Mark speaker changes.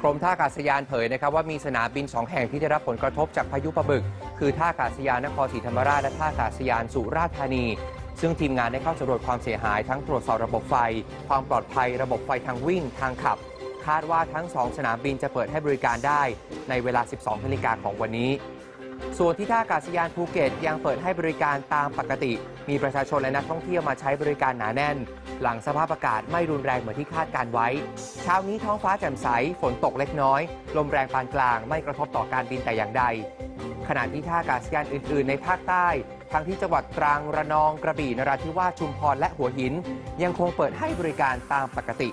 Speaker 1: รมท่าอากาศยานเผยนะครับว่ามีสนามบิน2แห่งที่ได้รับผลกระทบจากพายุปะบึกคือท่าอากาศยานนครศรีธรรมราชและท่าอากาศยานสุราษฎร์ธานีซึ่งทีมงานได้เข้าสำรวจความเสียหายทั้งตรวจสอบระบบไฟความปลอดภัยระบบไฟทางวิ่งทางขับคาดว่าทั้ง2สนามบินจะเปิดให้บริการได้ในเวลา 12 นาฬิกาของวันนี้ส่วนที่ท่าอากาศยานภูเก็ตยังเปิดให้บริการตามปกติมีประชาชนและนักท่องเที่ยวมาใช้บริการหนาแน่นหลังสภาพอากาศไม่รุนแรงเหมือนที่คาดการไว้เช้านี้ท้องฟ้าแจ่มใสฝนตกเล็กน้อยลมแรงปานกลางไม่กระทบต่อการบินแต่อย่างใดขณะที่ท่าอากาศยานอื่นๆในภาคใต้ทั้งที่จังหวัดตรังระนองกระบี่นราธิวาสชุมพรและหัวหินยังคงเปิดให้บริการตามปกติ